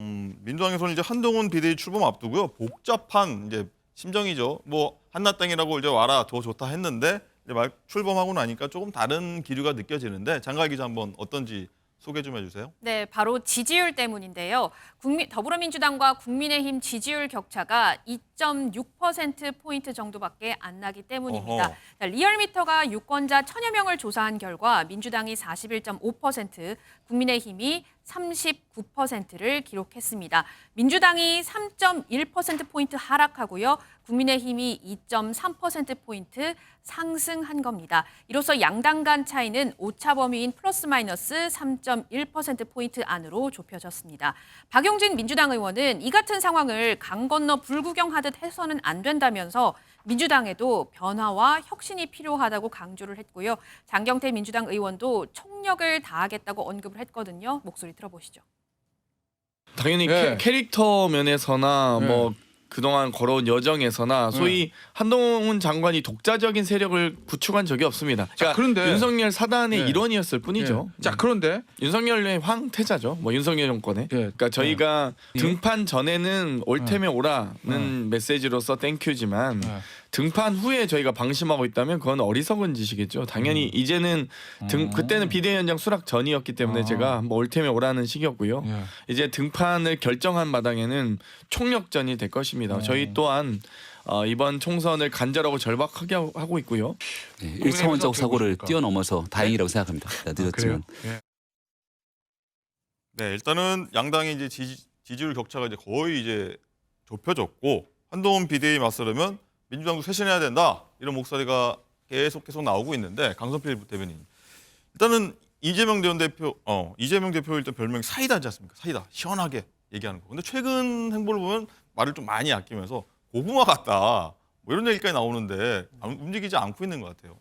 민주당에서는 이제 한동훈 비대위 출범 앞두고요. 복잡한 이제 심정이죠. 뭐 한나땅이라고 이제 와라 더 좋다 했는데 이제 막 출범하고 나니까 조금 다른 기류가 느껴지는데 장가희 기자 한번 어떤지 소개 좀 해주세요. 네, 바로 지지율 때문인데요. 더불어민주당과 국민의힘 지지율 격차가 2.6%포인트 정도밖에 안 나기 때문입니다. 어허. 자, 리얼미터가 유권자 1000여 명을 조사한 결과 민주당이 41.5%, 국민의힘이 39%를 기록했습니다. 민주당이 3.1%포인트 하락하고요. 국민의힘이 2.3%포인트 상승한 겁니다. 이로써 양당 간 차이는 오차 범위인 플러스 마이너스 3.1%포인트 안으로 좁혀졌습니다. 박용진 민주당 의원은 이 같은 상황을 강 건너 불구경하듯 해서는 안 된다면서 민주당에도 변화와 혁신이 필요하다고 강조를 했고요. 장경태 민주당 의원도 총력을 다하겠다고 언급을 했거든요. 목소리 들어보시죠. 당연히 예. 캐릭터 면에서나 예. 뭐 그동안 걸어온 여정에서나 소위 한동훈 장관이 독자적인 세력을 구축한 적이 없습니다. 자, 그러니까 그런데 윤석열 사단의 예. 일원이었을 뿐이죠. 자, 그런데 윤석열의 황태자죠. 뭐 윤석열 정권의. 예. 그러니까 저희가 예. 등판 전에는 올 테면 오라는 메시지로서 땡큐지만 등판 후에 저희가 방심하고 있다면 그건 어리석은 짓이겠죠. 당연히 이제는 그때는 비대위원장 수락 전이었기 때문에 제가 뭐 올 테면 오라는 식이었고요. 예. 이제 등판을 결정한 마당에는 총력전이 될 것입니다. 저희 또한 이번 총선을 간절하고 절박하게 하고 있고요. 네, 일차원적 사고를 보십니까? 뛰어넘어서 다행이라고 생각합니다. 늦었지만. 예. 네, 일단은 양당의 이제 지지율 격차가 이제 거의 이제 좁혀졌고 한동훈 비대위 맞서려면 민주당도 쇄신해야 된다 이런 목소리가 계속 나오고 있는데 강선필 대변인 일단은 이재명 대표 일단 별명이 사이다지 않습니까? 사이다 시원하게 얘기하는 거. 근데 최근 행보를 보면 말을 좀 많이 아끼면서 고구마 같다 뭐 이런 얘기까지 나오는데 움직이지 않고 있는 것 같아요.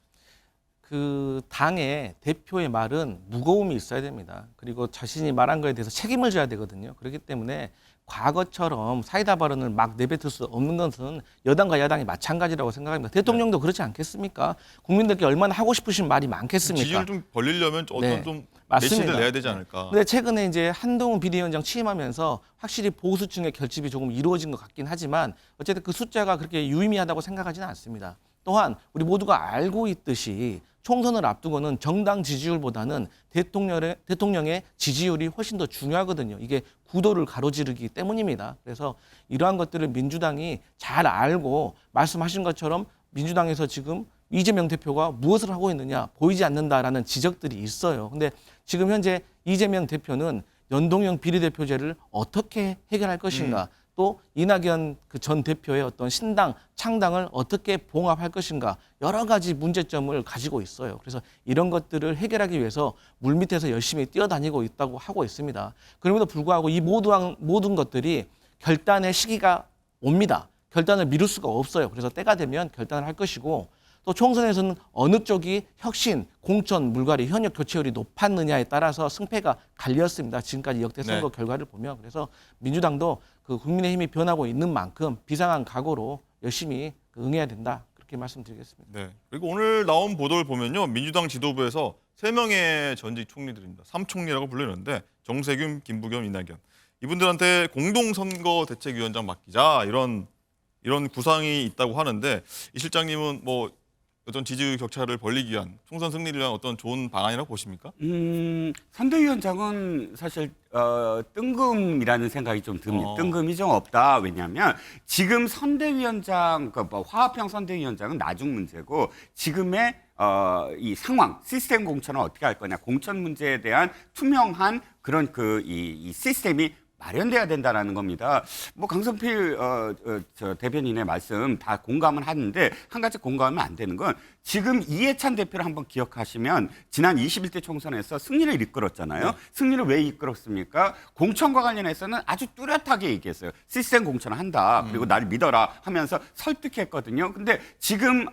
그 당의 대표의 말은 무거움이 있어야 됩니다. 그리고 자신이 말한 거에 대해서 책임을 져야 되거든요. 그렇기 때문에 과거처럼 사이다 발언을 막 내뱉을 수 없는 것은 여당과 야당이 마찬가지라고 생각합니다. 대통령도 그렇지 않겠습니까? 국민들께 얼마나 하고 싶으신 말이 많겠습니까? 지지율 좀 벌리려면 어떤 네, 좀 맞습니다. 메시지를 내야 되지 않을까. 근데 최근에 이제 한동훈 비대위원장 취임하면서 확실히 보수층의 결집이 조금 이루어진 것 같긴 하지만 어쨌든 그 숫자가 그렇게 유의미하다고 생각하지는 않습니다. 또한 우리 모두가 알고 있듯이 총선을 앞두고는 정당 지지율보다는 대통령의 지지율이 훨씬 더 중요하거든요. 이게 구도를 가로지르기 때문입니다. 그래서 이러한 것들을 민주당이 잘 알고 말씀하신 것처럼 민주당에서 지금 이재명 대표가 무엇을 하고 있느냐 보이지 않는다라는 지적들이 있어요. 근데 지금 현재 이재명 대표는 연동형 비례대표제를 어떻게 해결할 것인가 또 이낙연 그 전 대표의 어떤 신당, 창당을 어떻게 봉합할 것인가 여러 가지 문제점을 가지고 있어요. 그래서 이런 것들을 해결하기 위해서 물밑에서 열심히 뛰어다니고 있다고 하고 있습니다. 그럼에도 불구하고 이 모든 것들이 결단의 시기가 옵니다. 결단을 미룰 수가 없어요. 그래서 때가 되면 결단을 할 것이고 또 총선에서는 어느 쪽이 혁신, 공천, 물갈이, 현역 교체율이 높았느냐에 따라서 승패가 갈렸습니다. 지금까지 역대 선거 결과를 보면. 그래서 민주당도 그 국민의힘이 변하고 있는 만큼 비상한 각오로 열심히 응해야 된다. 그렇게 말씀드리겠습니다. 네. 그리고 오늘 나온 보도를 보면요. 민주당 지도부에서 3명의 전직 총리들입니다. 3총리라고 불리는데 정세균, 김부겸, 이낙연. 이분들한테 공동선거대책위원장 맡기자 이런 구상이 있다고 하는데 이 실장님은 뭐 어떤 지지율 격차를 벌리기 위한 총선 승리를 위한 어떤 좋은 방안이라고 보십니까? 선대위원장은 사실 뜬금이라는 생각이 좀 듭니다. 뜬금이 좀 없다. 왜냐하면 지금 선대위원장, 그러니까 뭐 화합형 선대위원장은 나중 문제고 지금의 이 상황, 시스템 공천을 어떻게 할 거냐, 공천 문제에 대한 투명한 그런 이 시스템이 마련돼야 된다라는 겁니다. 뭐 강성필 저 대변인의 말씀 다 공감은 하는데 한 가지 공감하면 안 되는 건 지금 이해찬 대표를 한번 기억하시면 지난 21대 총선에서 승리를 이끌었잖아요. 승리를 왜 이끌었습니까? 공천과 관련해서는 아주 뚜렷하게 얘기했어요. 시스템 공천을 한다. 그리고 나를 믿어라 하면서 설득했거든요. 근데 지금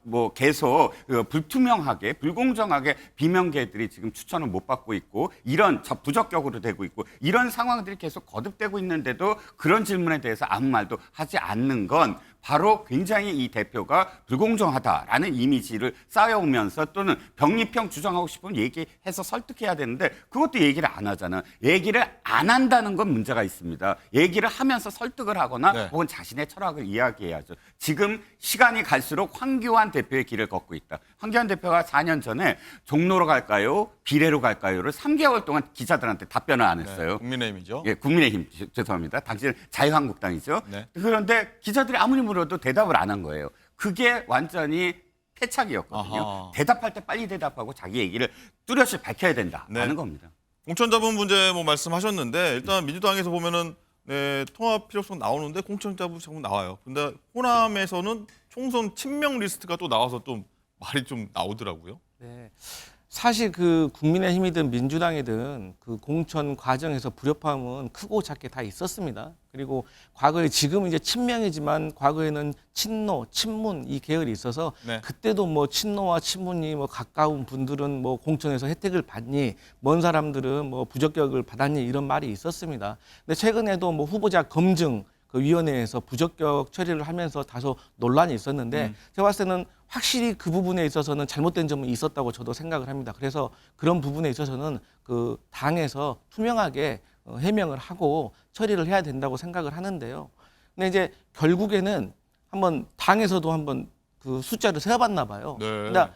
뭐 계속 불투명하게 불공정하게 비명계들이 지금 추천을 못 받고 있고 이런 부적격으로 되고 있고 이런 상황들이 계속 거듭되고 있는데도 그런 질문에 대해서 아무 말도 하지 않는 건 바로 굉장히 이 대표가 불공정하다라는 이미지를 쌓여오면서 또는 병립형 주장하고 싶으면 얘기해서 설득해야 되는데 그것도 얘기를 안 하잖아. 얘기를 안 한다는 건 문제가 있습니다. 얘기를 하면서 설득을 하거나 네. 혹은 자신의 철학을 이야기해야죠. 지금 시간이 갈수록 황교안 대표의 길을 걷고 있다. 황교안 대표가 4년 전에 종로로 갈까요? 비례로 갈까요?를 3개월 동안 기자들한테 답변을 안 했어요. 네, 국민의힘이죠. 예, 국민의힘 죄송합니다. 당신은 자유한국당이죠. 네. 그런데 기자들이 아무리 물어도 대답을 안 한 거예요. 그게 완전히 패착이었거든요. 아하. 대답할 때 빨리 대답하고 자기 얘기를 뚜렷이 밝혀야 된다라는 네. 겁니다. 공천 자분 문제 뭐 말씀하셨는데 일단 민주당에서 보면은 네, 통합 필요성 나오는데 공천 자분 자꾸 나와요. 근데 호남에서는 총선 친명 리스트가 또 나와서 좀 말이 좀 나오더라고요. 네. 사실 그 국민의힘이든 민주당이든 그 공천 과정에서 불협화음은 크고 작게 다 있었습니다. 그리고 과거에 지금은 이제 친명이지만 과거에는 친노, 친문 이 계열이 있어서 네. 그때도 뭐 친노와 친문이 뭐 가까운 분들은 뭐 공천에서 혜택을 받니, 먼 사람들은 뭐 부적격을 받았니 이런 말이 있었습니다. 근데 최근에도 뭐 후보자 검증 그 위원회에서 부적격 처리를 하면서 다소 논란이 있었는데 제가 봤을 때는 확실히 그 부분에 있어서는 잘못된 점은 있었다고 저도 생각을 합니다. 그래서 그런 부분에 있어서는 그 당에서 투명하게 해명을 하고 처리를 해야 된다고 생각을 하는데요. 근데 이제 결국에는 한번 당에서도 한번 그 숫자를 세어봤나 봐요. 네. 근데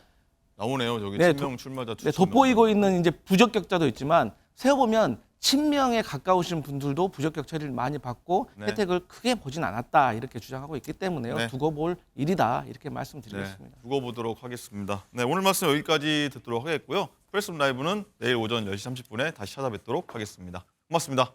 나오네요. 저기 네, 친명 출마자 네, 돋보이고 있는 이제 부적격자도 있지만 세어보면 친명에 가까우신 분들도 부적격 처리를 많이 받고 네. 혜택을 크게 보진 않았다 이렇게 주장하고 있기 때문에요. 네. 두고 볼 일이다 이렇게 네, 말씀드리겠습니다. 두고 보도록 하겠습니다. 네, 오늘 말씀 여기까지 듣도록 하겠고요. 프레스 라이브는 내일 오전 10시 30분에 다시 찾아뵙도록 하겠습니다. 고맙습니다.